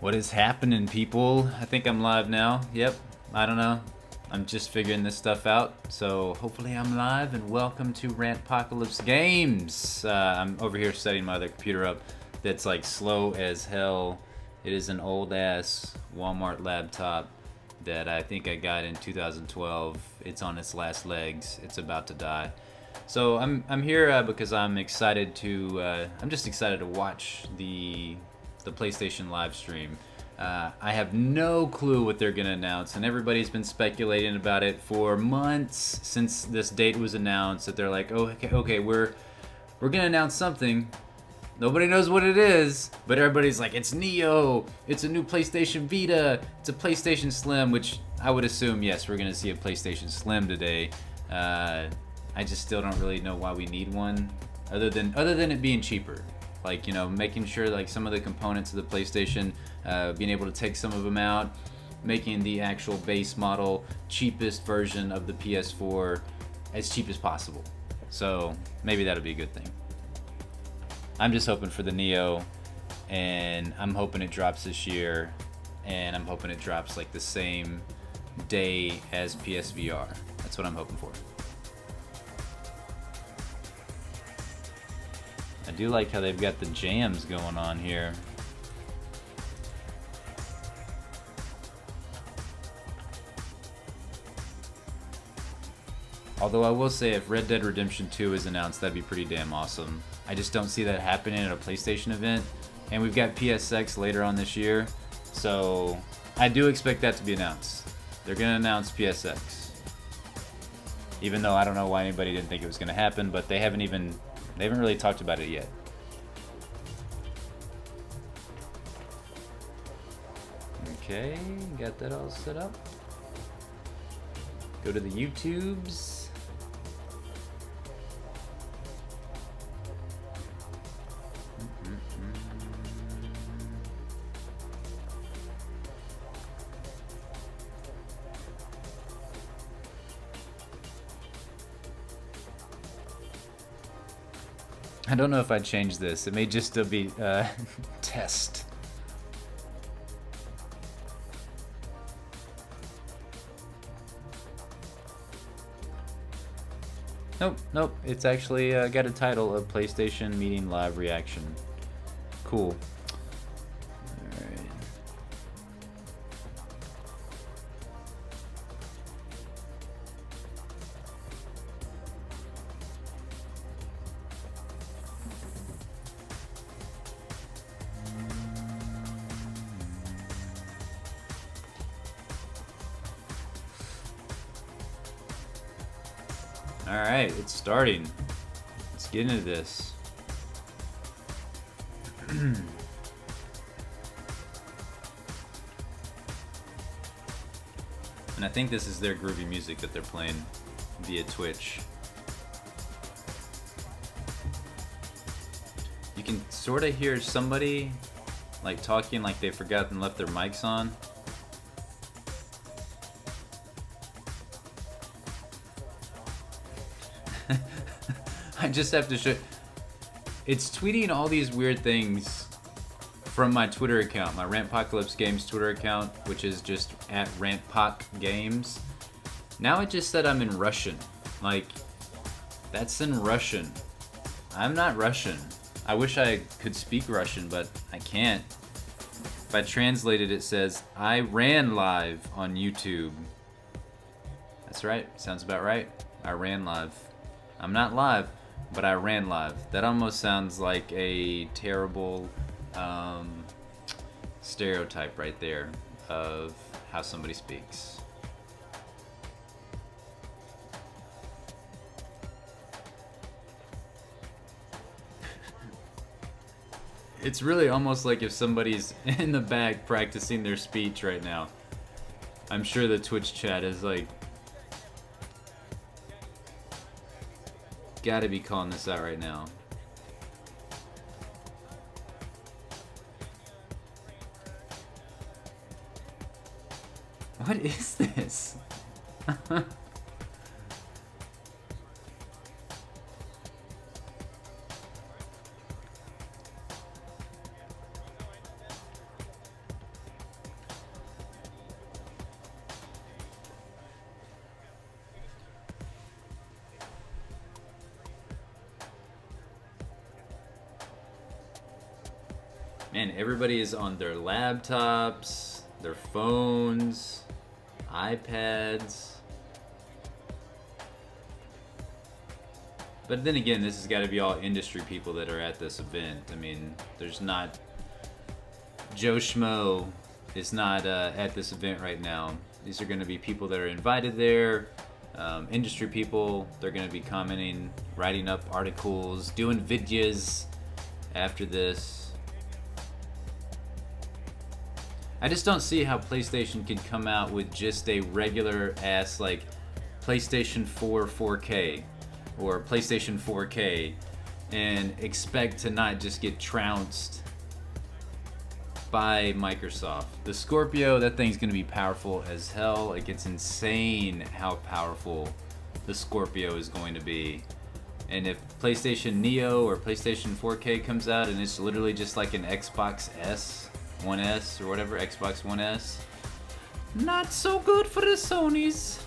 What is happening, people? I think I'm live now. Yep, I don't know. I'm just figuring this stuff out. So hopefully I'm live, and welcome to Rantpocalypse Games. I'm over here setting my other computer up that's like slow as hell. It is an old ass Walmart laptop that I think I got in 2012. It's on its last legs. It's about to die. So I'm here because I'm excited to I'm just excited to watch the PlayStation live stream. I have no clue what they're gonna announce, and everybody's been speculating about it for months since this date was announced. That they're like, oh, okay, we're gonna announce something. Nobody knows what it is, but everybody's like, it's Neo, it's a new PlayStation Vita, it's a PlayStation Slim, which I would assume, yes, we're gonna see a PlayStation Slim today. I just still don't really know why we need one, other than it being cheaper. Like, you know, making sure like some of the components of the PlayStation, being able to take some of them out, making the actual base model cheapest version of the PS4 as cheap as possible. So maybe that'll be a good thing. I'm just hoping for the Neo, and I'm hoping it drops this year, and I'm hoping it drops like the same day as PSVR. That's what I'm hoping for. I do like how they've got the jams going on here. Although I will say, if Red Dead Redemption 2 is announced, that'd be pretty damn awesome. I just don't see that happening at a PlayStation event. And we've got PSX later on this year, so I do expect that to be announced. They're gonna announce PSX. Even though I don't know why anybody didn't think it was gonna happen, but they haven't really talked about it yet. Okay, got that all set up. Go to the YouTubes. I don't know if I'd change this. It may just still be test. Nope. It's actually got a title of PlayStation Meeting Live Reaction. Cool. Alright. Alright, it's starting. Let's get into this. And I think this is their groovy music that they're playing via Twitch. You can sort of hear somebody like talking like they forgot and left their mics on. I just have to show. It's tweeting all these weird things from my Twitter account, my Rantpocalypse Games Twitter account, which is just at Rantpoc Games. Now it just said I'm in Russian. Like, that's in Russian. I'm not Russian. I wish I could speak Russian, but I can't. If I translate it, it says, I ran live on YouTube. That's right. Sounds about right. I ran live. I'm not live, but I ran live. That almost sounds like a terrible stereotype right there of how somebody speaks. It's really almost like if somebody's in the back practicing their speech right now. I'm sure the Twitch chat is like, gotta be calling this out right now. What is this? Man, everybody is on their laptops, their phones, iPads. But then again, this has got to be all industry people that are at this event. I mean, there's not... Joe Schmo is not at this event right now. These are going to be people that are invited there, industry people. They're going to be commenting, writing up articles, doing videos after this. I just don't see how PlayStation can come out with just a regular ass like PlayStation 4 4K or PlayStation 4K and expect to not just get trounced by Microsoft. The Scorpio, that thing's gonna be powerful as hell. Like, it's insane how powerful the Scorpio is going to be. And if PlayStation Neo or PlayStation 4K comes out and it's literally just like an Xbox S, 1S or whatever, Xbox One S, not so good for the Sonys.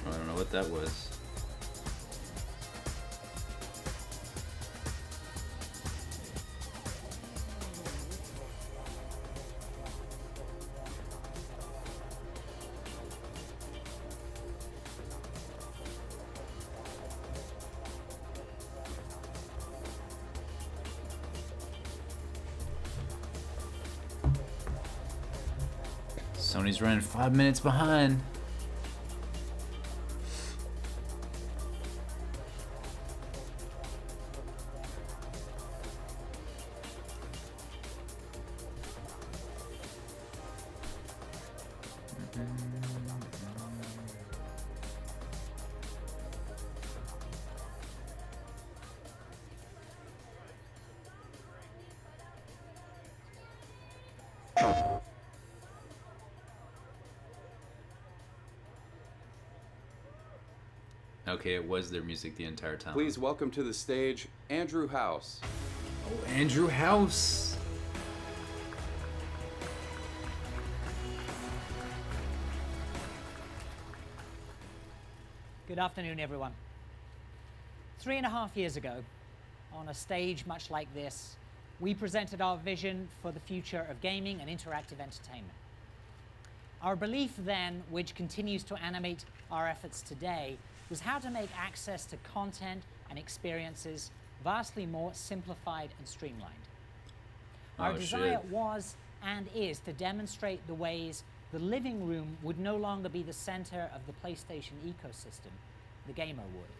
I don't know what that was. Sony's running 5 minutes behind. Okay, it was their music the entire time. Please welcome to the stage Andrew House. Oh, Andrew House. Good afternoon, everyone. 3.5 years ago, on a stage much like this, we presented our vision for the future of gaming and interactive entertainment. Our belief then, which continues to animate our efforts today, was how to make access to content and experiences vastly more simplified and streamlined. Our desire was and is to demonstrate the ways the living room would no longer be the center of the PlayStation ecosystem, the gamer would.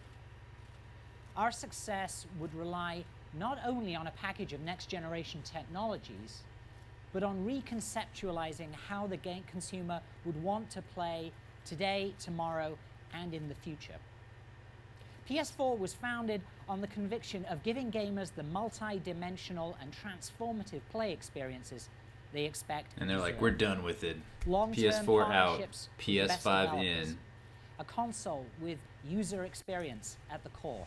Our success would rely not only on a package of next-generation technologies, but on reconceptualizing how the game consumer would want to play today, tomorrow, and in the future. PS4 was founded on the conviction of giving gamers the multi-dimensional and transformative play experiences they expect. And they're like, we're done with it. Long-term PS4 out, partnerships with the best PS5 developers, in. a console with user experience at the core,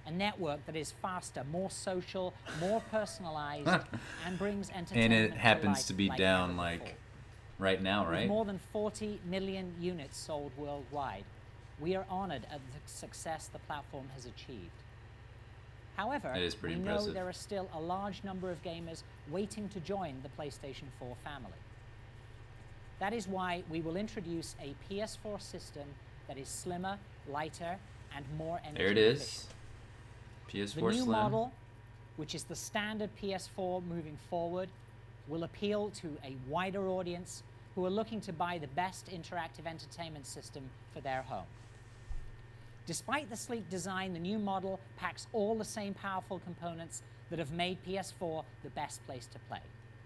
a network that is faster, more social, more personalized, and brings entertainment And it happens life to be like down never like before. right now, With right? more than 40 million units sold worldwide, we are honored at the success the platform has achieved. However, That is pretty we know impressive. there are still a large number of gamers waiting to join the PlayStation 4 family. That is why we will introduce a PS4 system that is slimmer, lighter, and more energy There it is. efficient. PS4 The new Slim. model, which is the standard PS4 moving forward, will appeal to a wider audience who are looking to buy the best interactive entertainment system for their home. Despite the sleek design, the new model packs all the same powerful components that have made PS4 the best place to play.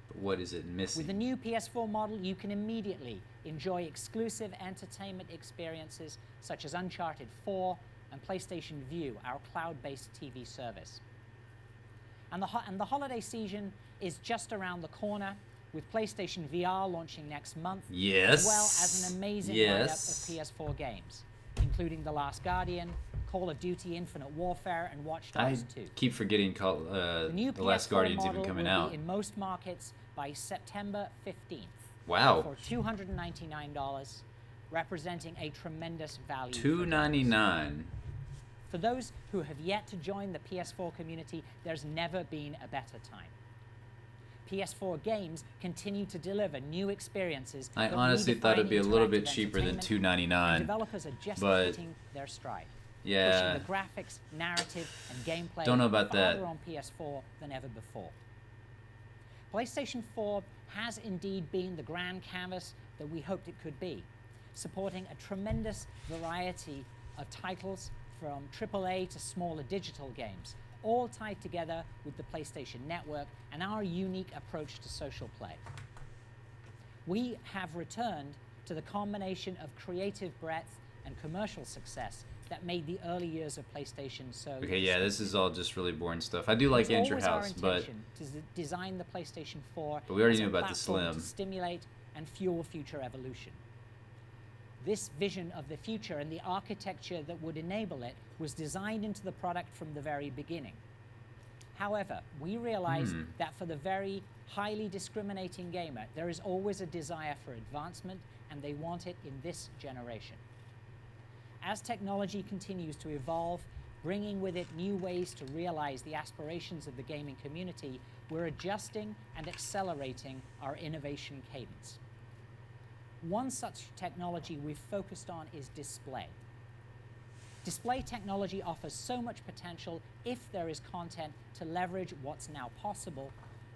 But what is it missing? With the new PS4 model, you can immediately enjoy exclusive entertainment experiences such as Uncharted 4 and PlayStation Vue, our cloud-based TV service. And the holiday season is just around the corner, with PlayStation VR launching next month, Yes. as well as an amazing Yes. lineup of PS4 games, including The Last Guardian, Call of Duty Infinite Warfare, and Watch I Dogs 2. keep forgetting The new The Last PS4 Guardian's model even coming will out. be in most markets by September 15th. Wow. For $299, representing a tremendous value. $299. For those who have yet to join the PS4 community, there's never been a better time. PS4 games continue to deliver new experiences. I honestly thought it'd be a little bit cheaper than $299. Developers are just but hitting their stride. yeah, Pushing the graphics, narrative, and gameplay don't know about farther that. on PS4 than ever before. PlayStation 4 has indeed been the grand canvas that we hoped it could be, supporting a tremendous variety of titles from AAA to smaller digital games, all tied together with the PlayStation Network and our unique approach to social play. We have returned to the combination of creative breadth and commercial success that made the early years of PlayStation so Okay, yeah, this is all just really boring stuff. I do like Andrew House, but to design the PlayStation 4 we already as a knew about the platform Slim. to stimulate and fuel future evolution. This vision of the future and the architecture that would enable it was designed into the product from the very beginning. However, we realized that for the very highly discriminating gamer, there is always a desire for advancement, and they want it in this generation. As technology continues to evolve, bringing with it new ways to realize the aspirations of the gaming community, we're adjusting and accelerating our innovation cadence. One such technology we've focused on is display. Display technology offers so much potential if there is content to leverage what's now possible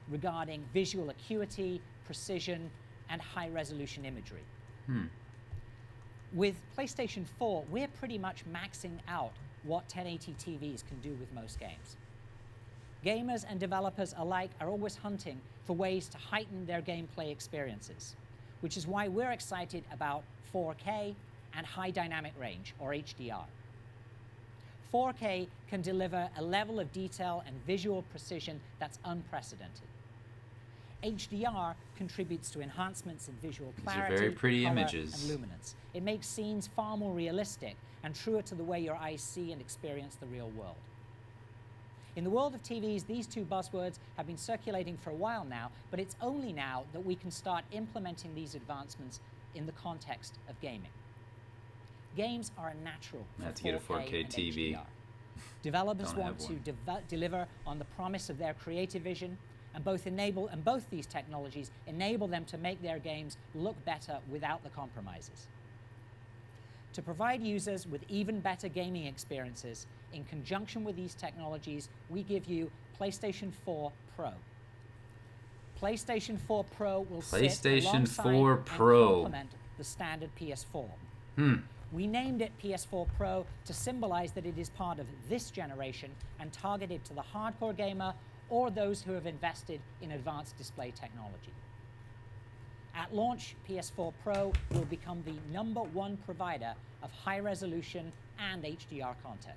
regarding visual acuity, precision, and high-resolution imagery. With PlayStation 4, we're pretty much maxing out what 1080 TVs can do with most games. Gamers and developers alike are always hunting for ways to heighten their gameplay experiences, which is why we're excited about 4K and high dynamic range, or HDR. 4K can deliver a level of detail and visual precision that's unprecedented. HDR contributes to enhancements in visual clarity, very pretty color, images. and luminance. It makes scenes far more realistic and truer to the way your eyes see and experience the real world. In the world of TVs, these two buzzwords have been circulating for a while now, but it's only now that we can start implementing these advancements in the context of gaming. Games are a natural for have to get a 4K and TV. HDR. Developers Don't want have to one. deliver on the promise of their creative vision, and both these technologies enable them to make their games look better without the compromises. To provide users with even better gaming experiences, in conjunction with these technologies, we give you PlayStation 4 Pro. PlayStation 4 Pro will PlayStation sit alongside 4 and Pro. complement the standard PS4. We named it PS4 Pro to symbolize that it is part of this generation and targeted to the hardcore gamer or those who have invested in advanced display technology. At launch, PS4 Pro will become the #1 provider of high-resolution and HDR content.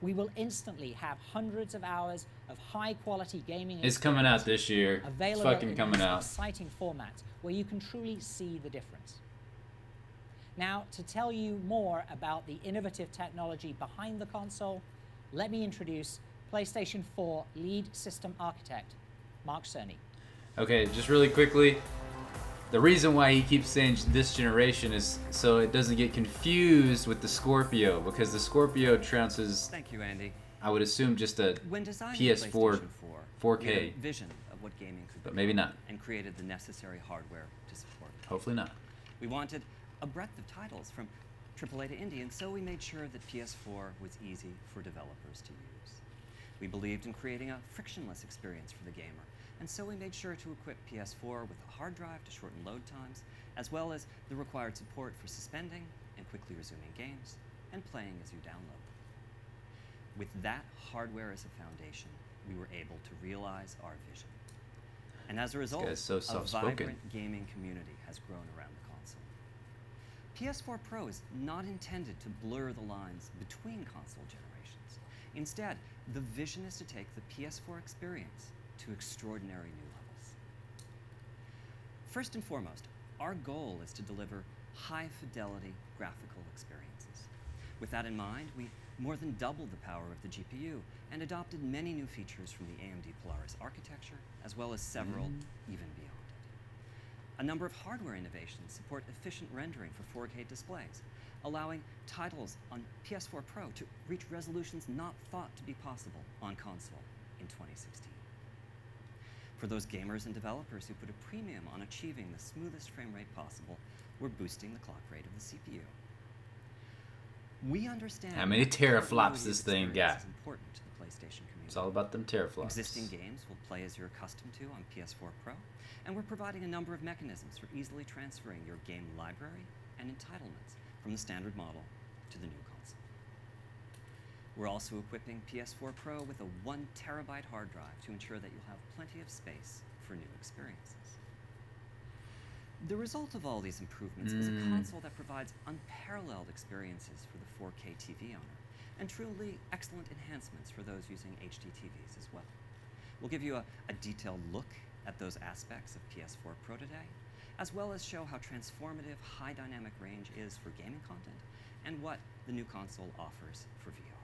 We will instantly have hundreds of hours of high-quality gaming It's coming out this year. It's available fucking in coming these out. exciting formats where you can truly see the difference. Now, to tell you more about the innovative technology behind the console, let me introduce PlayStation 4 lead system architect, Mark Cerny. Okay, just really quickly, the reason why he keeps saying this generation is so it doesn't get confused with the Scorpio, because the Scorpio trounces, Thank you, Andy. I would assume, just a When designing PS4 PlayStation 4, 4K. we had a vision of what gaming could But become, maybe not. and created the necessary hardware to support it. Hopefully not. We wanted a breadth of titles from AAA to indie, and so we made sure that PS4 was easy for developers to use. We believed in creating a frictionless experience for the gamer, and so we made sure to equip PS4 with a hard drive to shorten load times, as well as the required support for suspending and quickly resuming games, and playing as you download them. With that hardware as a foundation, we were able to realize our vision. And as a result, guy's so a soft-spoken. vibrant gaming community has grown around the console. PS4 Pro is not intended to blur the lines between console generations. Instead, the vision is to take the PS4 experience to extraordinary new levels. First and foremost, our goal is to deliver high-fidelity graphical experiences. With that in mind, we more than doubled the power of the GPU, and adopted many new features from the AMD Polaris architecture, as well as several even beyond it. A number of hardware innovations support efficient rendering for 4K displays, allowing titles on PS4 Pro to reach resolutions not thought to be possible on console in 2016. For those gamers and developers who put a premium on achieving the smoothest frame rate possible, we're boosting the clock rate of the CPU. We understand How many that teraflops continuity this of thing experience got? is important to the PlayStation community. It's all about them teraflops. Existing games will play as you're accustomed to on PS4 Pro, and we're providing a number of mechanisms for easily transferring your game library and entitlements from the standard model to the new console. We're also equipping PS4 Pro with a 1 terabyte hard drive to ensure that you'll have plenty of space for new experiences. The result of all these improvements is a console that provides unparalleled experiences for the 4K TV owner, and truly excellent enhancements for those using HD TVs as well. We'll give you a detailed look at those aspects of PS4 Pro today, as well as show how transformative high dynamic range is for gaming content, and what the new console offers for VR.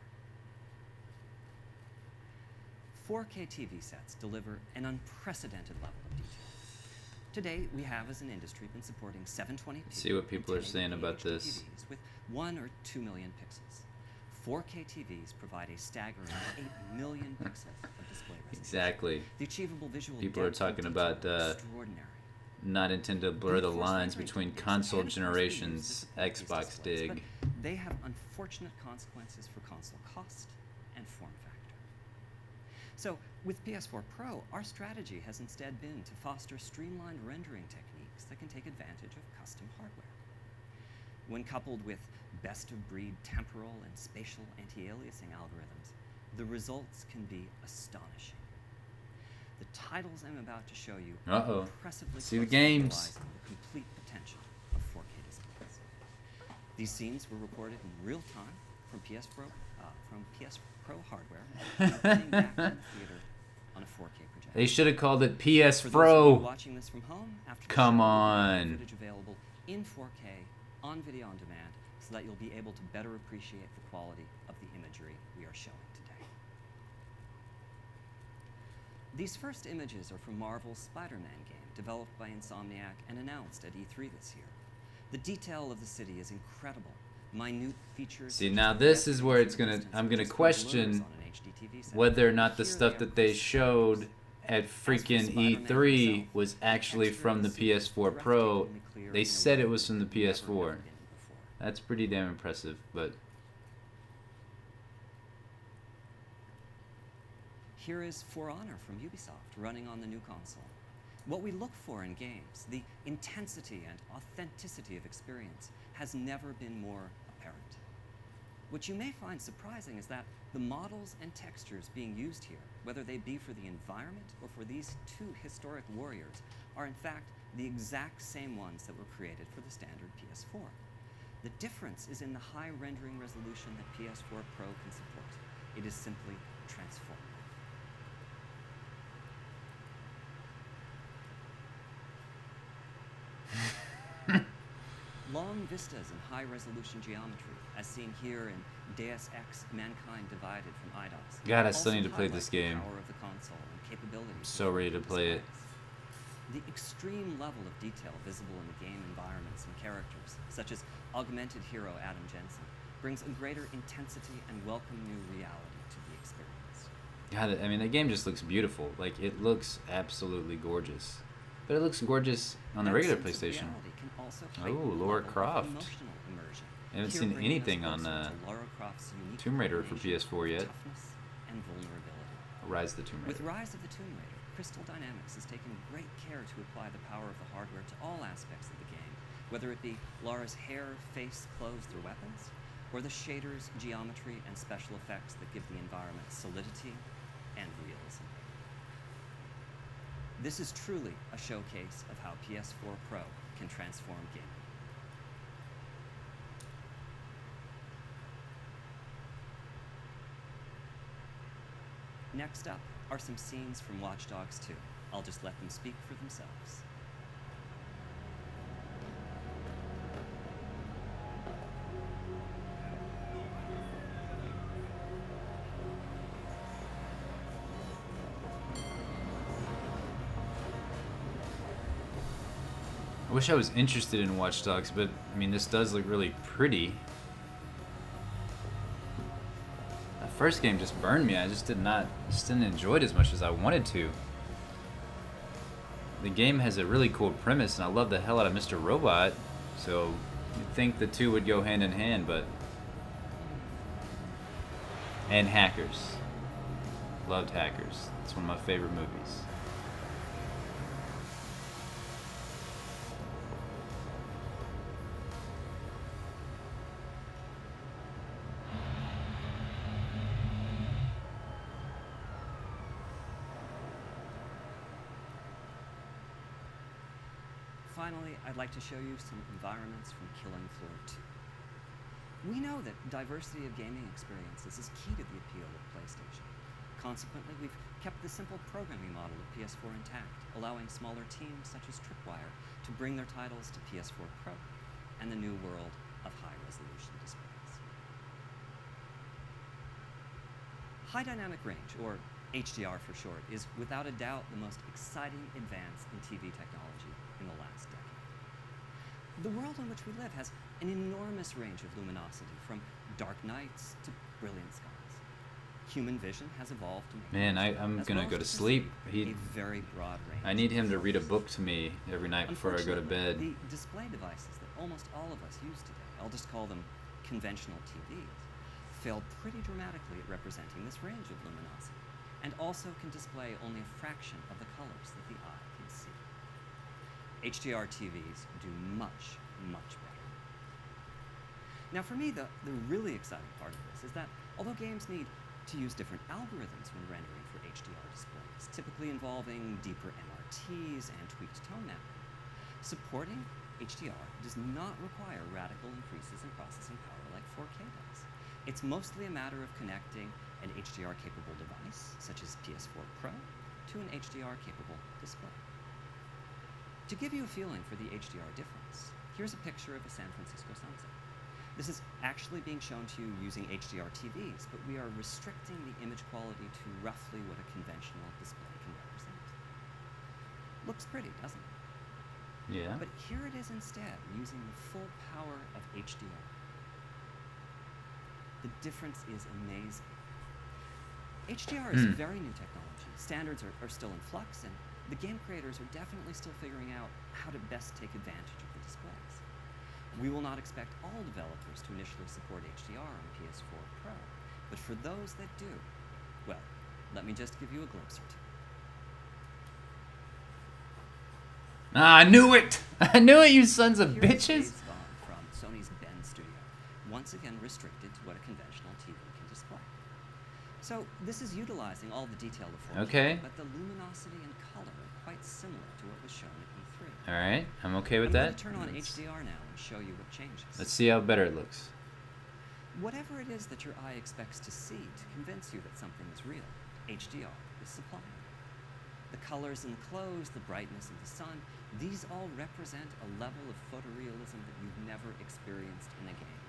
4K TV sets deliver an unprecedented level of detail. Today, we have as an industry been supporting 720p. See what people are saying 1080p about HD this. TVs with 1 or 2 million pixels. 4K TVs provide a staggering 8 million pixels of display resolution. Exactly. The achievable visual People are depth and talking detail about are extraordinary. not intend to blur the Of course, lines library between companies console can force the generations, use of these Xbox displays, dig. but they have unfortunate consequences for console cost and form factor. So, with PS4 Pro, our strategy has instead been to foster streamlined rendering techniques that can take advantage of custom hardware. When coupled with best-of-breed temporal and spatial anti-aliasing algorithms, the results can be astonishing. The titles I'm about to show you are impressively See the close to games. realizing the complete potential of 4K displays. These scenes were recorded in real time from PS Pro hardware, and playing back in the theater on a 4K projector. They should have called it PS For those of you Pro. watching this from home, after the Come show, we'll have on. footage available in 4K on video on demand, so that you'll be able to better appreciate the quality of the imagery we are showing today. These first images are from Marvel's Spider-Man game, developed by Insomniac and announced at E3 this year. The detail of the city is incredible. Minute features. See, such now as this the is where it's resolution gonna. distance I'm of gonna just question blurs on an HD TV set. whether or not the Here stuff they that are they crystal showed clear. at As for freaking Spider-Man E3 himself, was the actually texture from of the the suit is PS4 Pro. breathtakingly clear They in a said way it was that from the we've never, PS4. never been before. That's pretty damn impressive, but Here is For Honor from Ubisoft, running on the new console. What we look for in games, the intensity and authenticity of experience, has never been more apparent. What you may find surprising is that the models and textures being used here, whether they be for the environment or for these two historic warriors, are in fact the exact same ones that were created for the standard PS4. The difference is in the high rendering resolution that PS4 Pro can support. It is simply transformative. Long vistas and high-resolution geometry, as seen here in Deus Ex: Mankind Divided from Eidos. God, I still also need to play highlight this the game. power of the console and capabilities of So ready to 4K play it. displays. The extreme level of detail visible in the game environments and characters, such as augmented hero Adam Jensen, brings a greater intensity and welcome new reality to the experience. God, I mean, the game just looks beautiful. Like, it looks absolutely gorgeous. But it looks gorgeous on the That regular sense of PlayStation. reality can also Oh, heighten the Lara level of Croft. emotional immersion. I haven't Here seen bringing us anything on closer to Lara Croft's unique Tomb Raider for combination PS4 of yet. toughness and vulnerability. Rise of the Tomb With Raider. Rise of the Tomb Raider, Crystal Dynamics has taken great care to apply the power of the hardware to all aspects of the game, whether it be Lara's hair, face, clothes, or weapons, or the shaders, geometry, and special effects that give the environment solidity and realism. This is truly a showcase of how PS4 Pro can transform gaming. Next up are some scenes from Watch Dogs 2. I'll just let them speak for themselves. I wish I was interested in Watch Dogs, but I mean, this does look really pretty. That first game just burned me. I just didn't enjoy it as much as I wanted to. The game has a really cool premise, and I love the hell out of Mr. Robot, so you'd think the two would go hand in hand, but... And Hackers. Loved Hackers. It's one of my favorite movies. Finally, I'd like to show you some environments from Killing Floor 2. We know that diversity of gaming experiences is key to the appeal of PlayStation. Consequently, we've kept the simple programming model of PS4 intact, allowing smaller teams such as Tripwire to bring their titles to PS4 Pro and the new world of high-resolution displays. High Dynamic Range, or HDR for short, is without a doubt the most exciting advance in TV technology in the last decade. The world in which we live has an enormous range of luminosity, from dark nights to brilliant skies. Human vision has evolved to make Man, I'm gonna go to sleep. a very broad range. I need him to read a book to me every night before I go to bed. The display devices that almost all of us use today, I'll just call them conventional TVs, fail pretty dramatically at representing this range of luminosity, and also can display only a fraction of the colors that the eye can see. HDR TVs do much, much better. Now for me, the really exciting part of this is that although games need to use different algorithms when rendering for HDR displays, typically involving deeper MRTs and tweaked tone mapping, supporting HDR does not require radical increases in processing power like 4K does. It's mostly a matter of connecting an HDR-capable device, such as PS4 Pro, to an HDR-capable display. To give you a feeling for the HDR difference, here's a picture of a San Francisco sunset. This is actually being shown to you using HDR TVs, but we are restricting the image quality to roughly what a conventional display can represent. Looks pretty, doesn't it? Yeah. But here it is instead, using the full power of HDR. The difference is amazing. HDR is very new technology. Standards are still in flux, and the game creators are definitely still figuring out how to best take advantage of the displays. We will not expect all developers to initially support HDR on PS4 Pro, but for those that do, well, let me just give you a glimpse or two. Ah, I knew it! I knew it, you sons of Here's bitches! Days Gone from Sony's Bend Studio, once again restricted to what a conventional TV can display. So this is utilizing all the detail of 4K, Okay. but the luminosity and color are quite similar to what was shown at E3. Alright, I'm okay with I'm going that. to turn on HDR now and show you what changes. Let's see how better it looks. Whatever it is that your eye expects to see to convince you that something is real, HDR is supplying. The colors in the clothes, the brightness of the sun, these all represent a level of photorealism that you've never experienced in a game.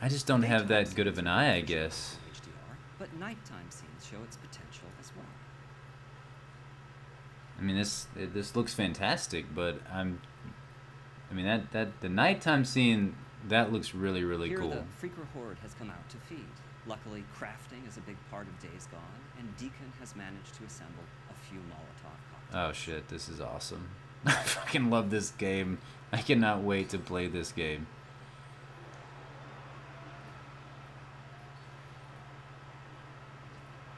I just don't have Daytime that good of an eye, I guess. HDR, but nighttime scenes show its potential as well. I mean, this looks fantastic, but I mean that the nighttime scene, that looks really, really Here cool. the Freaker Horde has come out to feed. Luckily, crafting is a big part of Days Gone, and Deacon has managed to assemble a few Molotov cocktails. Oh shit, this is awesome. I fucking love this game. I cannot wait to play this game.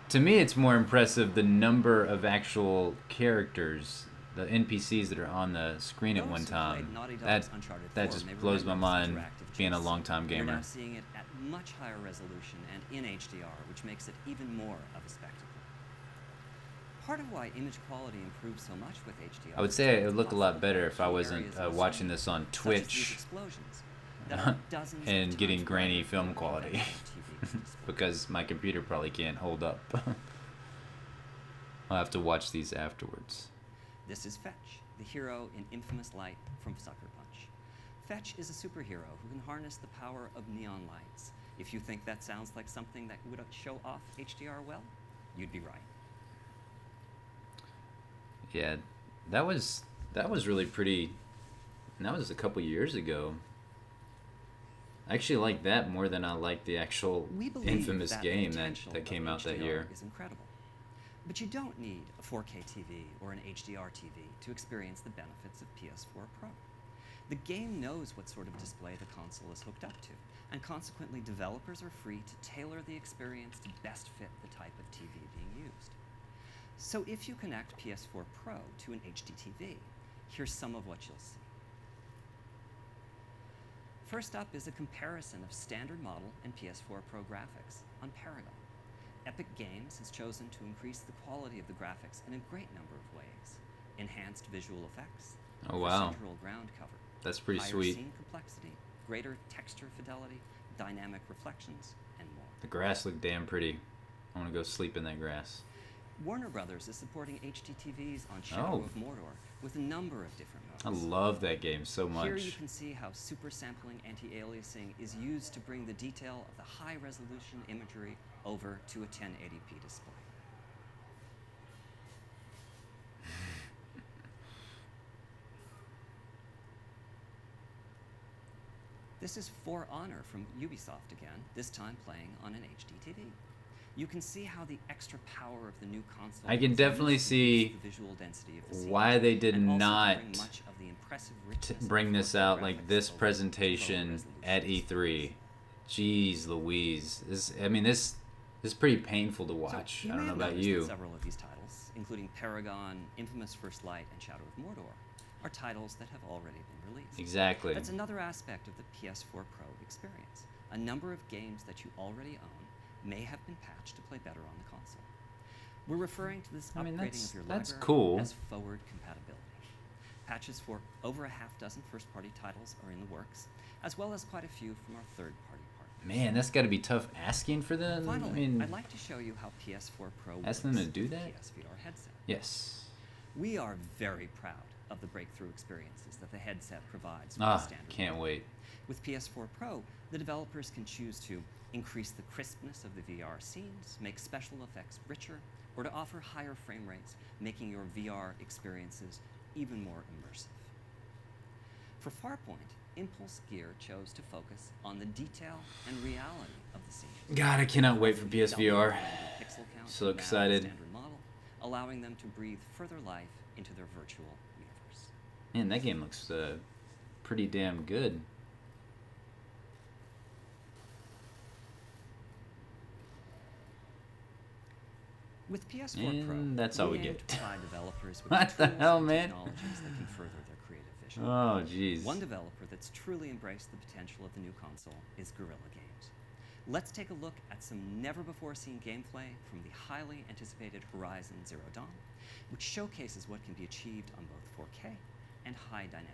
To me, it's more impressive the number of actual characters, the NPCs that are on the screen at Those one who time. played Naughty That Dog's Uncharted 4 just may blows my remember this mind, interactive being a chase. longtime We're gamer. now seeing it at much higher resolution and in HDR, which makes it even more of a spectacle. Part of why image quality improves so much with HDR I would say it would look a lot better if I key wasn't areas of the watching scene, this on such as these Twitch explosions that are dozens of and getting times grainy brighter film than quality conventional TV can display. because my computer probably can't hold up. I'll have to watch these afterwards. This is Fetch, the hero in infamous light from Sucker Punch. Fetch is a superhero who can harness the power of neon lights. If you think that sounds like something that would show off HDR well, you'd be right. Yeah, That was really pretty. And that was a couple years ago. I actually like that more than I like the actual We believe infamous that game potential that of came out that HDR year. is incredible. But you don't need a 4K TV or an HDR TV to experience the benefits of PS4 Pro. The game knows what sort of display the console is hooked up to, and consequently developers are free to tailor the experience to best fit the type of TV being used. So if you connect PS4 Pro to an HD TV, here's some of what you'll see. First up is a comparison of standard model and PS4 Pro graphics on Paragon. Epic Games has chosen to increase the quality of the graphics in a great number of ways. Enhanced visual effects, Oh, wow. procedural ground cover, That's pretty higher sweet. scene complexity, greater texture fidelity, dynamic reflections, and more. The grass looked damn pretty. I want to go sleep in that grass. Warner Brothers is supporting HD TVs on Shadow Oh. of Mordor with a number of different I modes. love that game so Here you much. can see how super sampling anti-aliasing is used to bring the detail of the high resolution imagery over to a 1080p display. This is For Honor from Ubisoft again, this time playing on an HD TV. You can see how the extra power of the new console I can is definitely used to see boost the visual density of the scenes, why they did and also to not bring much of the impressive richness of bring this 4K out like graphics this over low presentation at resolutions. E3. Jeez Louise. This is pretty painful to watch. So I don't may know have about noticed you. that several of these titles, including Paragon, Infamous First Light, and Shadow of Mordor, are titles that have already been released. Exactly. That's another aspect of the PS4 Pro experience. A number of games that you already own may have been patched to play better on the console. We're referring to this I mean, upgrading of your that's library cool. as forward compatibility. Patches for over a half-dozen first-party titles are in the works, as well as quite a few from our third-party partners. Man, that's got to be tough asking for them. Finally, I mean, I'd like to show you how PS4 Pro ask works them to do with the that? PSVR headset. yes. We are very proud of the breakthrough experiences that the headset provides for the standard Can't model. wait. With PS4 Pro, the developers can choose to increase the crispness of the VR scenes, make special effects richer, or to offer higher frame rates, making your VR experiences even more immersive. For Farpoint, Impulse Gear chose to focus on the detail and reality of the scene. God, I cannot wait for Doubling PSVR. the pixel count So now in the excited. standard model, allowing them to breathe further life into their virtual universe. Man, that game looks pretty damn good. With PS4 Pro, And that's all we aim get. to provide developers with What the tools hell, and man? technologies that can further their creative vision. Oh, jeez. One developer that's truly embraced the potential of the new console is Guerrilla Games. Let's take a look at some never-before-seen gameplay from the highly anticipated Horizon Zero Dawn, which showcases what can be achieved on both 4K and high dynamic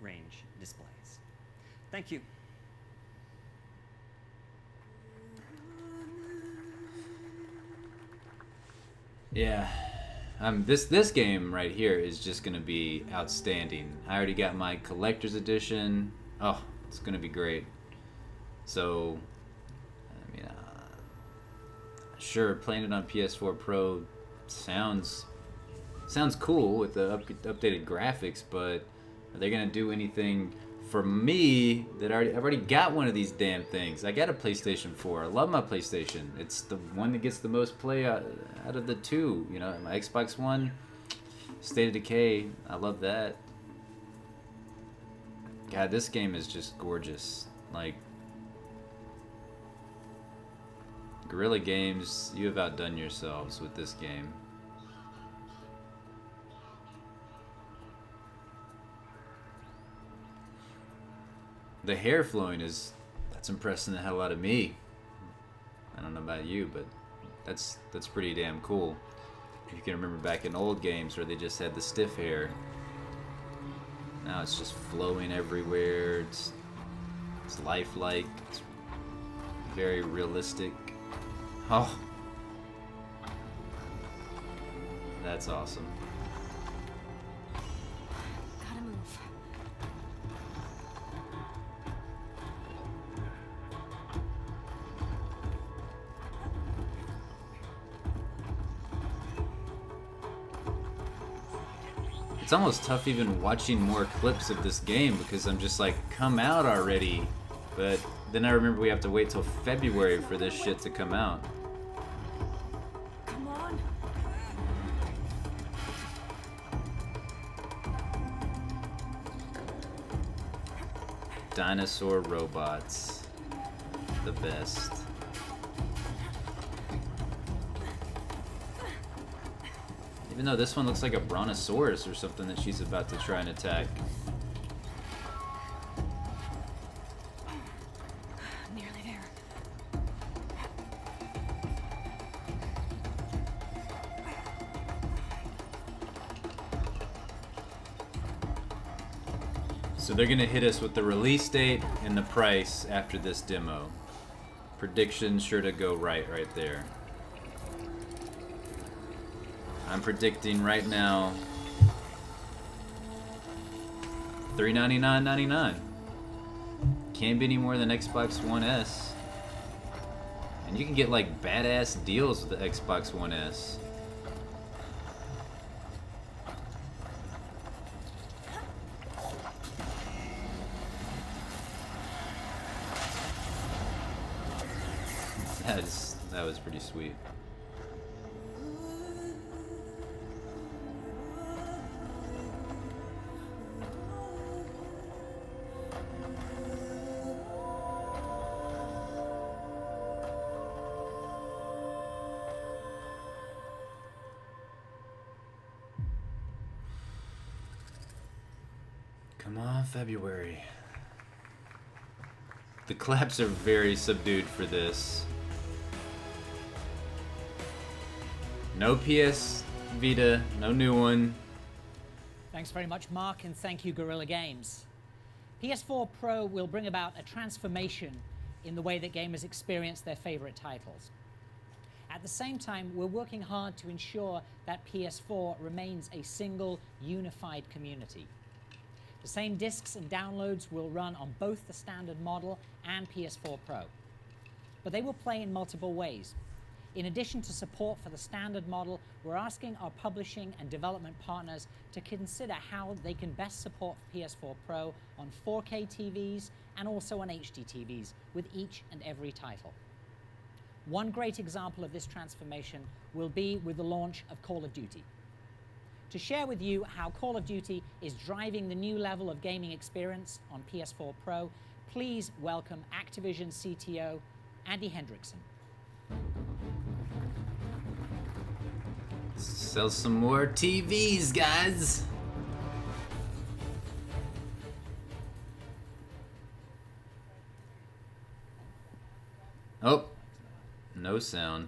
range displays. Thank you. Yeah. This game right here is just gonna be outstanding. I already got my collector's edition. Oh, it's gonna be great. So, I mean, sure, playing it on PS4 Pro sounds cool with the updated graphics, but are they gonna do anything for me that I've already got one of these damn things? I got a PlayStation 4. I love my PlayStation. It's the one that gets the most play out of the two. You know, my Xbox One, State of Decay. I love that. God, this game is just gorgeous. Like, Guerrilla Games, you have outdone yourselves with this game. The hair flowing that's impressing the hell out of me. I don't know about you, but that's pretty damn cool. If you can remember back in old games where they just had the stiff hair. Now it's just flowing everywhere. It's lifelike. It's very realistic. Oh, that's awesome. Gotta move. It's almost tough even watching more clips of this game because I'm just like, come out already. But then I remember we have to wait till February for this shit to come out. Come on. Dinosaur robots. The best. Even though this one looks like a brontosaurus or something that she's about to try and attack. Nearly there. So they're gonna hit us with the release date and the price after this demo. Predictions sure to go right there. I'm predicting right now $399.99. Can't be any more than Xbox One S. And you can get like badass deals with the Xbox One S. That was pretty sweet. Come on, February. The claps are very subdued for this. No PS Vita, no new one. Thanks very much, Mark, and thank you, Guerrilla Games. PS4 Pro will bring about a transformation in the way that gamers experience their favorite titles. At the same time, we're working hard to ensure that PS4 remains a single, unified community. The same discs and downloads will run on both the standard model and PS4 Pro. But they will play in multiple ways. In addition to support for the standard model, we're asking our publishing and development partners to consider how they can best support PS4 Pro on 4K TVs and also on HD TVs with each and every title. One great example of this transformation will be with the launch of Call of Duty. To share with you how Call of Duty is driving the new level of gaming experience on PS4 Pro, please welcome Activision CTO Andy Hendrickson. Sell some more TVs, guys. Oh, no sound.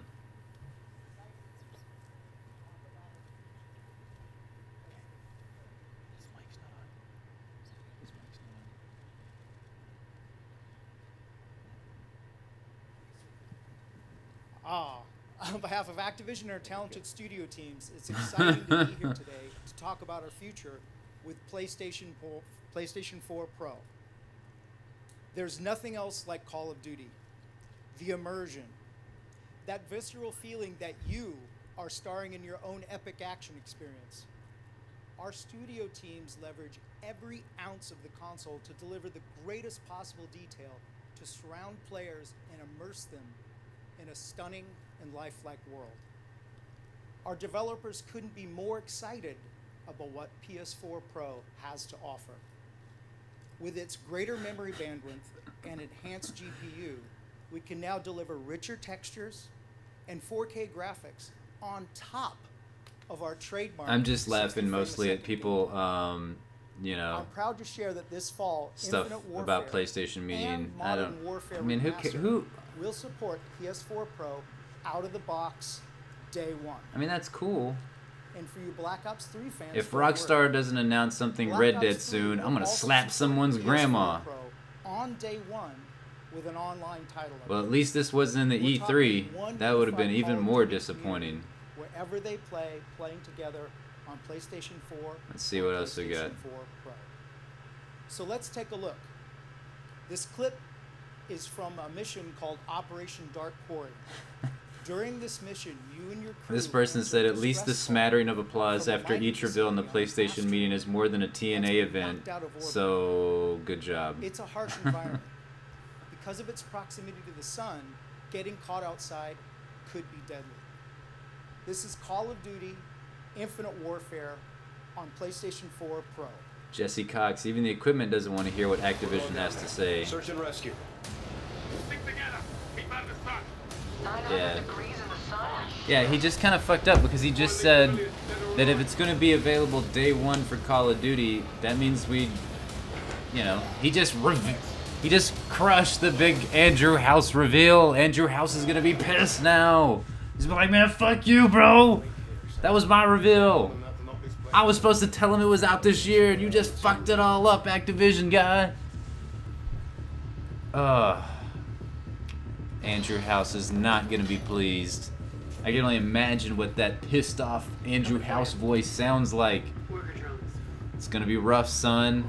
On behalf of Activision and our talented studio teams, it's exciting to be here today to talk about our future with PlayStation 4 Pro. There's nothing else like Call of Duty. The immersion, that visceral feeling that you are starring in your own epic action experience. Our studio teams leverage every ounce of the console to deliver the greatest possible detail to surround players and immerse them in a stunning and lifelike world. Our developers couldn't be more excited about what PS4 Pro has to offer. With its greater memory bandwidth and enhanced GPU, we can now deliver richer textures and 4K graphics on top of our trademark. I'm just laughing mostly at people, you know, I'm proud to share that this fall, stuff Infinite Warfare about PlayStation media. and I Modern don't. Warfare I mean, who? will support PS4 Pro out of the box day one. I mean, that's cool. And for you Black Ops 3 fans, If don't worry. Rockstar doesn't announce something Black Red Ops Dead 3 soon, will I'm gonna also slap support someone's PS4 grandma. Pro on day one with an online title. Well, at least this wasn't in the We're E3. talking one That would have been unified even Call of more Duty disappointing. community Wherever they play, playing together on PlayStation 4. Let's see what else we got. PlayStation 4 Pro. So let's take a look. This clip is from a mission called Operation Dark Quarry. During this mission, you and your crew This person said at least the stress smattering of ball applause from a after mining each reveal in the facility on PlayStation asteroid meeting is more than a TNA and to be event. knocked out of orbit. So, good job. It's a harsh environment. Because of its proximity to the sun, getting caught outside could be deadly. This is Call of Duty Infinite Warfare on PlayStation 4 Pro. Jesse Cox, even the equipment doesn't want to hear what Activision has to say. Search and rescue. Stick together. Keep out of the sun. Yeah. Yeah, he just kind of fucked up because he just said that if it's going to be available day one for Call of Duty, that means we, you know, he just crushed the big Andrew House reveal. Andrew House is going to be pissed now. He's like, man, fuck you, bro. That was my reveal. I was supposed to tell him it was out this year, and you just fucked it all up, Activision guy. Andrew House is not gonna be pleased. I can only imagine what that pissed off Andrew House voice sounds like. It's gonna be rough, son.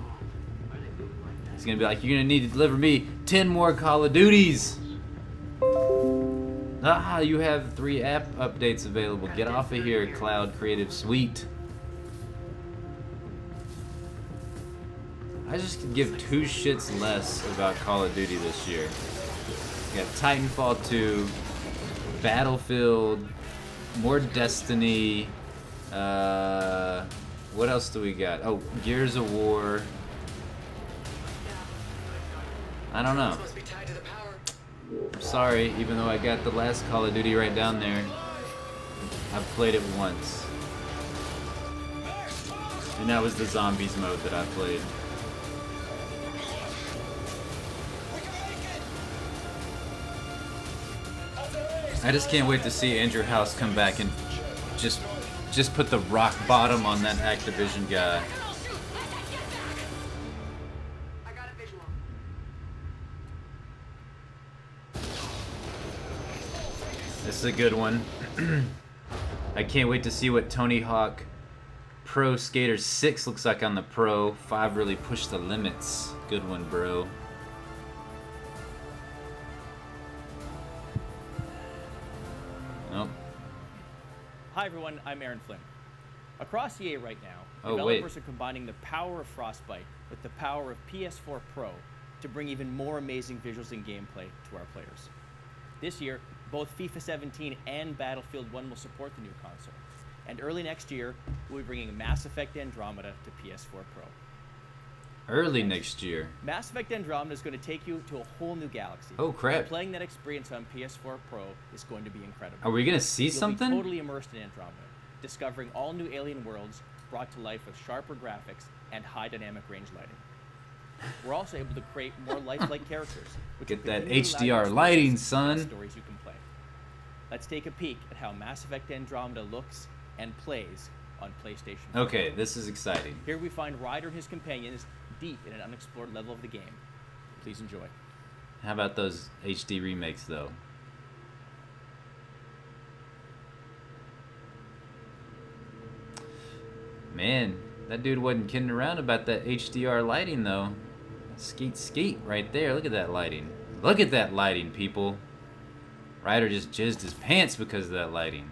He's gonna be like, you're gonna need to deliver me 10 more Call of Duties. Ah, you have 3 app updates available. Get off of here, Cloud Creative Suite. I just could give 2 shits less about Call of Duty this year. We got Titanfall 2, Battlefield, more Destiny. What else do we got? Oh, Gears of War. I don't know. I'm sorry, even though I got the last Call of Duty right down there. I've played it once. And that was the zombies mode that I played. I just can't wait to see Andrew House come back and just put the rock bottom on that Activision guy. This is a good one. I can't wait to see what Tony Hawk Pro Skater 6 looks like on the Pro. 5 really pushed the limits. Good one, bro. Nope. Hi everyone, I'm Aaron Flynn. Across EA right now, Oh, developers are combining the power of Frostbite with the power of PS4 Pro to bring even more amazing visuals and gameplay to our players. This year, both FIFA 17 and Battlefield 1 will support the new console. And early next year, we'll be bringing Mass Effect Andromeda to PS4 Pro. Early next year. Mass Effect Andromeda is going to take you to a whole new galaxy. Oh, crap. And playing that experience on PS4 Pro is going to be incredible. Are we gonna see something? You'll be totally immersed in Andromeda, discovering all new alien worlds brought to life with sharper graphics and high dynamic range lighting. We're also able to create more lifelike characters, which Get will that continue to allow you HDR to lighting, experience the son. stories you can play. Let's take a peek at how Mass Effect Andromeda looks and plays on PlayStation 4. Okay, this is exciting. Here we find Ryder and his companions deep in an unexplored level of the game. Please enjoy. How about those HD remakes, though? Man, that dude wasn't kidding around about that HDR lighting, though. Skeet skeet right there. Look at that lighting. Look at that lighting, people. Ryder just jizzed his pants because of that lighting.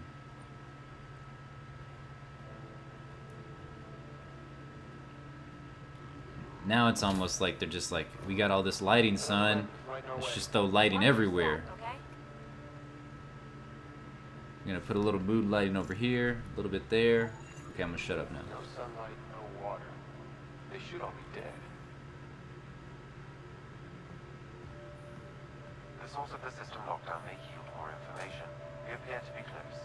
Now it's almost like they're just like, we got all this lighting, son. Let's just throw lighting everywhere. I'm gonna put a little mood lighting over here, a little bit there. Okay, I'm gonna shut up now. No sunlight, no water. They should all be dead. The source of the system lockdown may yield more information. We appear to be close.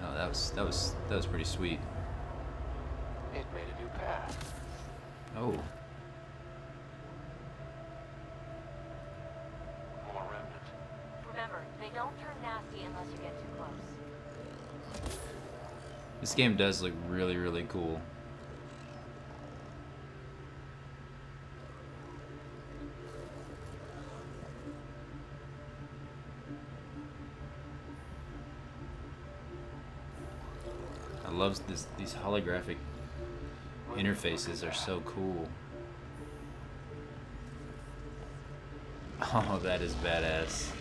Oh, that was pretty sweet. It made a new path. Oh. More remnant. Remember, they don't turn nasty unless you get too close. This game does look really, really cool. I love these holographic interfaces are so cool. Oh Oh, that is badass.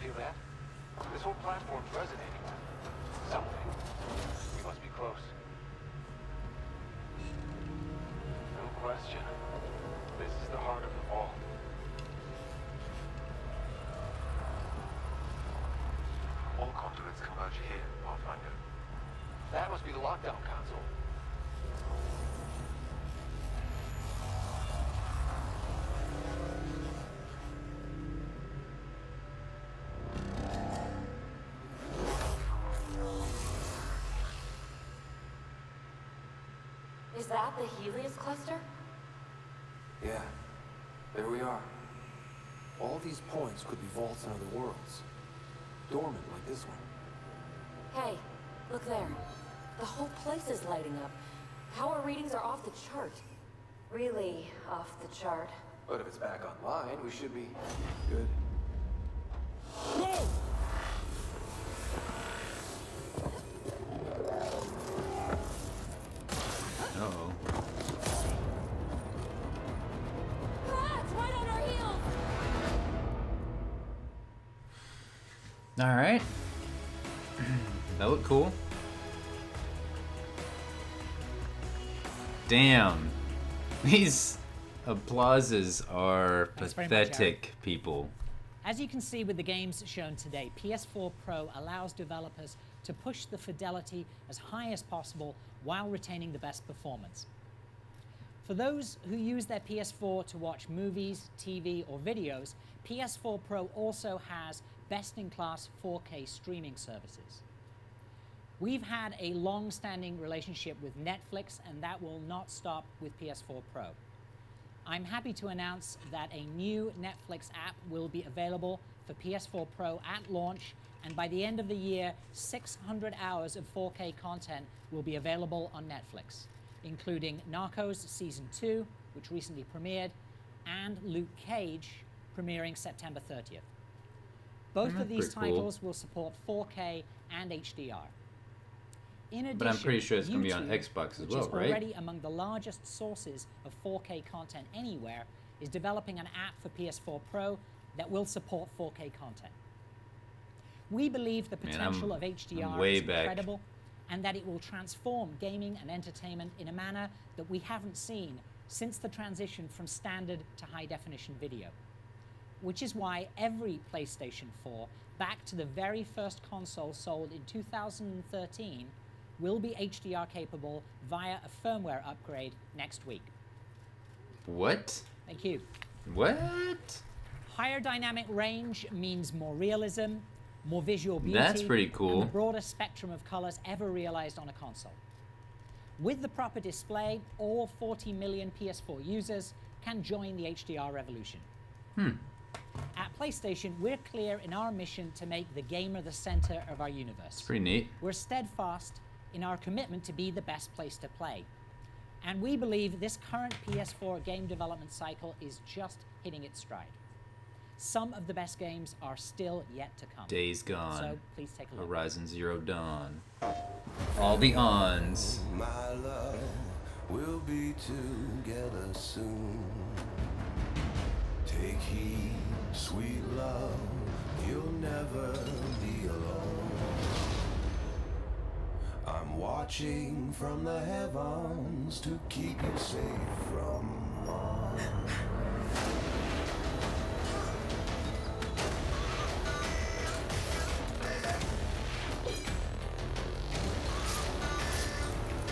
Feel that? This whole platform's resonating with something. We must be close. No question. This is the heart of the vault. All conduits converge here, Pathfinder. That must be the lockdown console. Is that the Helios cluster? Yeah, there we are. All these points could be vaults in other worlds. Dormant like this one. Hey, look there. The whole place is lighting up. Power readings are off the chart. Really off the chart. But if it's back online, we should be good. Uh-oh. Ah, it's right on our heels! Alright. That looked cool. Damn. These applauses are Thanks very much, Aaron. pathetic, people. As you can see with the games shown today, PS4 Pro allows developers to push the fidelity as high as possible while retaining the best performance. For those who use their PS4 to watch movies, TV, or videos, PS4 Pro also has best-in-class 4K streaming services. We've had a long-standing relationship with Netflix, and that will not stop with PS4 Pro. I'm happy to announce that a new Netflix app will be available for PS4 Pro at launch, and by the end of the year, 600 hours of 4K content will be available on Netflix, including Narcos Season 2, which recently premiered, and Luke Cage, premiering September 30th. Both of these pretty cool. titles will support 4K and HDR. In addition, But I'm pretty sure it's going to be on YouTube, Xbox as which well, is right? already among the largest sources of 4K content anywhere, is developing an app for PS4 Pro that will support 4K content. We believe the Man, potential I'm of HDR way is back. incredible, and that it will transform gaming and entertainment in a manner that we haven't seen since the transition from standard to high-definition video. Which is why every PlayStation 4, back to the very first console sold in 2013, will be HDR capable via a firmware upgrade next week. What? Thank you. What? Higher dynamic range means more realism, more visual beauty, That's pretty cool. and the broadest spectrum of colors ever realized on a console. With the proper display, all 40 million PS4 users can join the HDR revolution. At PlayStation, we're clear in our mission to make the gamer the center of our universe. It's pretty neat. We're steadfast in our commitment to be the best place to play. And we believe this current PS4 game development cycle is just hitting its stride. Some of the best games are still yet to come. Days Gone. So please take a look. Horizon Zero Dawn. All the ons. My love, we'll be together soon. Take heed, sweet love, you'll never be alone. I'm watching from the heavens to keep you safe from harm.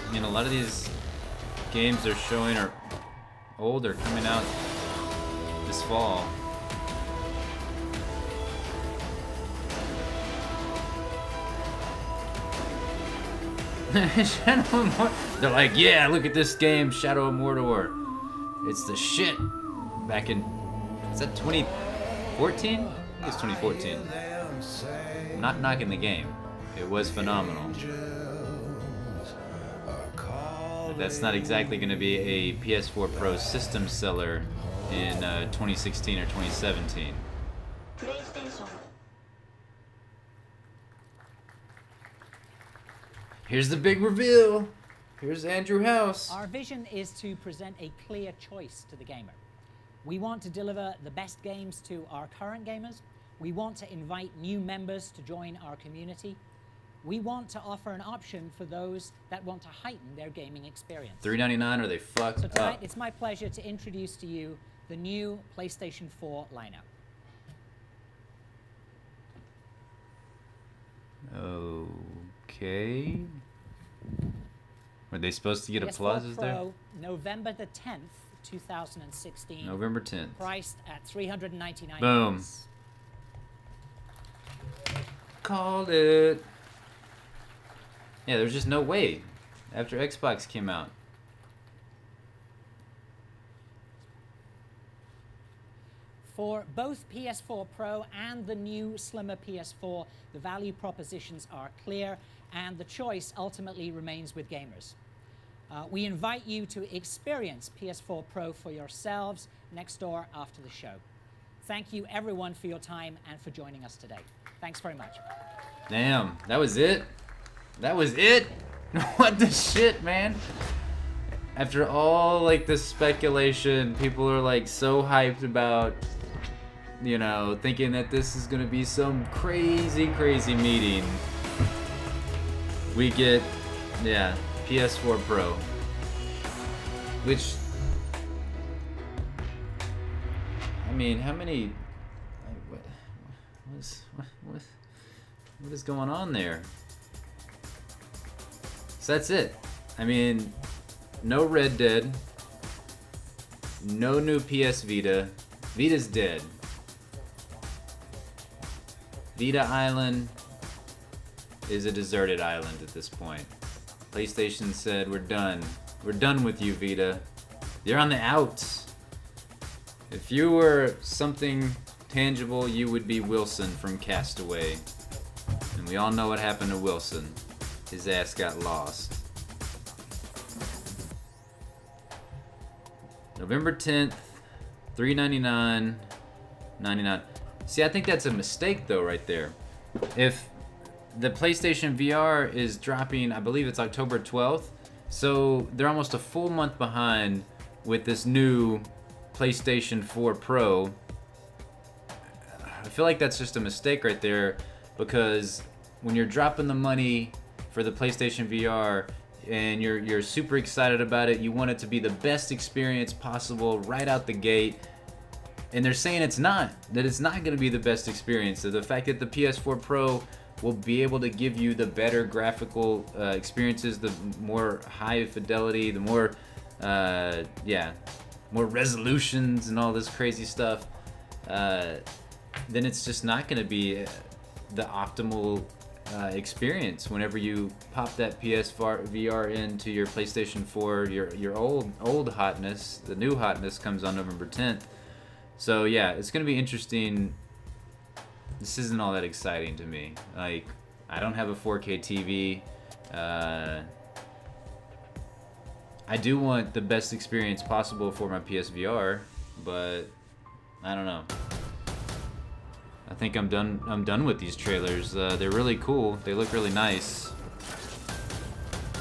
I mean, a lot of these games they're showing are old or coming out this fall. Shadow of Mordor. They're like, yeah, look at this game, Shadow of Mordor. It's the shit. Back in, is that 2014? I think it's 2014. I'm not knocking the game. It was phenomenal. But that's not exactly going to be a PS4 Pro system seller in 2016 or 2017. PlayStation Here's the big reveal. Here's Andrew House. Our vision is to present a clear choice to the gamer. We want to deliver the best games to our current gamers. We want to invite new members to join our community. We want to offer an option for those that want to heighten their gaming experience. $3.99 or they fucked So tonight, up. it's my pleasure to introduce to you the new PlayStation 4 lineup. Okay. Were they supposed to get PS4 applauses there? Pro, November the 10th, 2016. November 10th. Priced at $399. Boom. Called it. Yeah, there's just no way after Xbox came out. For both PS4 Pro and the new slimmer PS4, the value propositions are clear and the choice ultimately remains with gamers. We invite you to experience PS4 Pro for yourselves next door after the show. Thank you everyone for your time and for joining us today. Thanks very much. Damn, that was it? That was it? What the shit, man? After all, like, the speculation, people are, like, so hyped about, you know, thinking that this is gonna be some crazy, crazy meeting. We get, yeah, PS4 Pro. Which, I mean, how many, what is going on there? So that's it. I mean, no Red Dead, no new PS Vita. Vita's dead. Vita Island is a deserted island at this point. PlayStation said, we're done. We're done with you, Vita. You're on the outs. If you were something tangible, you would be Wilson from Castaway. And we all know what happened to Wilson. His ass got lost. November 10th, $399.99. See, I think that's a mistake though right there. If the PlayStation VR is dropping, I believe it's October 12th, so they're almost a full month behind with this new PlayStation 4 Pro. I feel like that's just a mistake right there, because when you're dropping the money for the PlayStation VR and you're super excited about it, you want it to be the best experience possible right out the gate, and they're saying it's not going to be the best experience. So the fact that the PS4 Pro will be able to give you the better graphical experiences, the more high fidelity, the more more resolutions and all this crazy stuff, then it's just not going to be the optimal experience whenever you pop that PS4 VR into your PlayStation 4. Your old hotness, the new hotness comes on November 10th. So yeah, it's going to be interesting. This isn't all that exciting to me. Like, I don't have a 4K TV. I do want the best experience possible for my PSVR, but I don't know. I think I'm done with these trailers. They're really cool. They look really nice.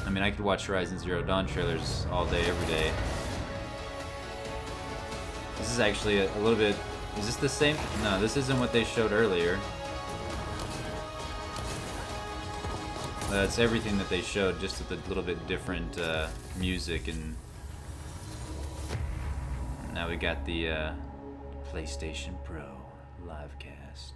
I mean, I could watch Horizon Zero Dawn trailers all day, every day. This is actually a little bit... Is this the same? No, this isn't what they showed earlier. It's everything that they showed, just with a little bit different music, and now we got the PlayStation Pro livecast.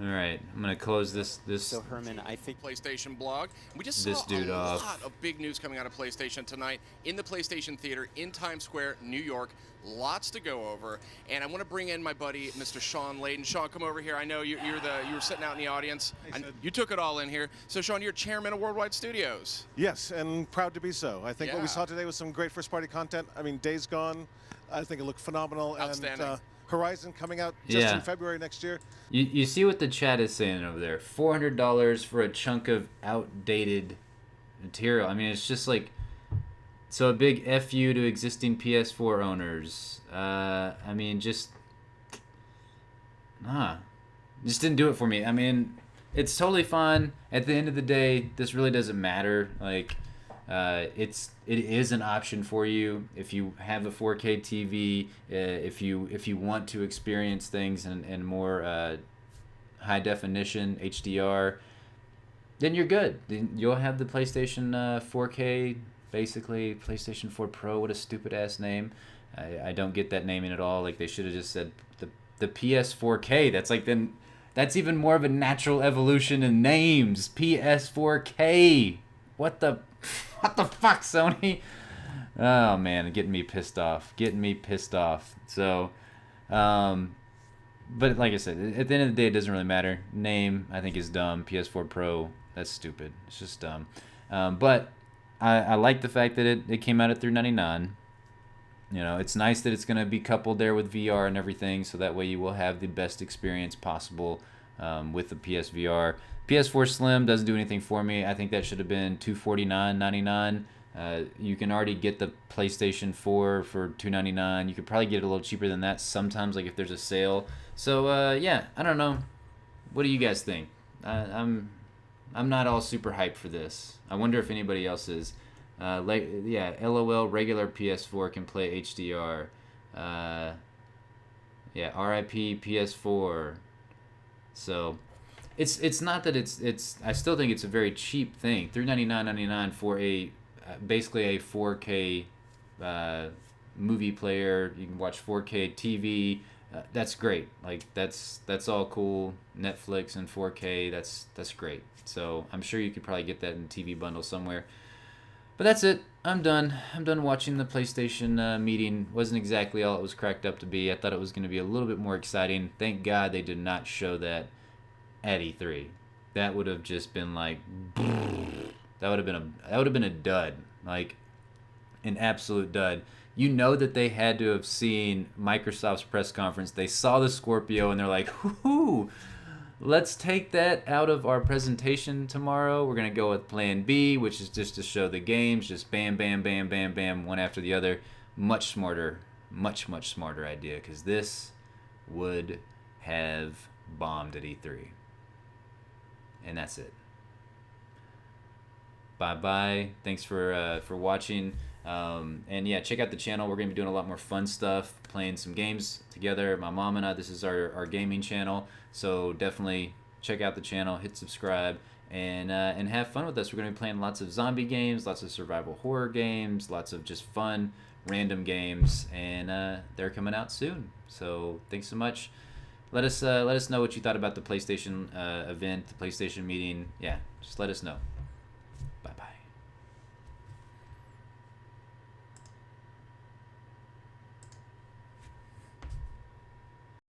All right, I'm gonna close this. So Herman, I think PlayStation blog. We just this saw dude a off. lot of big news coming out of PlayStation tonight in the PlayStation Theater in Times Square, New York. Lots to go over, and I want to bring in my buddy, Mr. Sean Layden. Sean, come over here. I know you were sitting out in the audience. You took it all in here. So, Sean, you're chairman of Worldwide Studios. Yes, and proud to be so. I think what Yeah. we saw today was some great first-party content. I mean, Days Gone, I think it looked phenomenal. Outstanding. And Horizon coming out just in February next year. You see what the chat is saying over there? $400 for a chunk of outdated material. I mean, it's just like... So a big F you to existing PS4 owners. I mean, just didn't do it for me. I mean, it's totally fine. At the end of the day, this really doesn't matter. Like, it is an option for you if you have a 4K TV. If you want to experience things in more high definition HDR, then you're good. Then you'll have the PlayStation 4K, basically PlayStation 4 Pro. What a stupid ass name. I don't get that naming at all. Like, they should have just said the PS4K. That's like then. That's even more of a natural evolution in names. PS4K. What the fuck, Sony? Oh man, getting me pissed off. So, but like I said, at the end of the day, it doesn't really matter. Name, I think, is dumb. PS4 Pro, that's stupid. It's just dumb. But I like the fact that it came out at $399. You know, it's nice that it's going to be coupled there with VR and everything, so that way you will have the best experience possible with the PSVR. PS4 Slim doesn't do anything for me. I think that should have been $249.99. You can already get the PlayStation 4 for $299. You could probably get it a little cheaper than that sometimes, like if there's a sale. So yeah, I don't know. What do you guys think? I'm not all super hyped for this. I wonder if anybody else is. Yeah, LOL, regular PS4 can play HDR. Yeah, RIP PS4. So, it's not that it's. I still think it's a very cheap thing. $399.99 for a basically a 4K movie player. You can watch 4K TV. That's great. Like that's all cool. Netflix and 4K. That's great. So I'm sure you could probably get that in a TV bundle somewhere. But that's it. I'm done. I'm done watching the PlayStation meeting. Wasn't exactly all it was cracked up to be. I thought it was going to be a little bit more exciting. Thank God they did not show that at E3. That would have just been like, that would have been a dud, like an absolute dud. You know that they had to have seen Microsoft's press conference. They saw the Scorpio and they're like, "Whoo! Let's take that out of our presentation tomorrow. We're going to go with plan B, which is just to show the games. Just bam, bam, bam, bam, bam, one after the other. Much smarter idea, because this would have bombed at E3. And that's it. Bye-bye. Thanks for watching. And yeah, check out the channel. We're going to be doing a lot more fun stuff, playing some games together. My mom and I, this is our gaming channel. So definitely check out the channel, hit subscribe, and have fun with us. We're going to be playing lots of zombie games, lots of survival horror games, lots of just fun, random games, and they're coming out soon. So thanks so much. Let us know what you thought about the PlayStation event, the PlayStation meeting. Yeah, just let us know.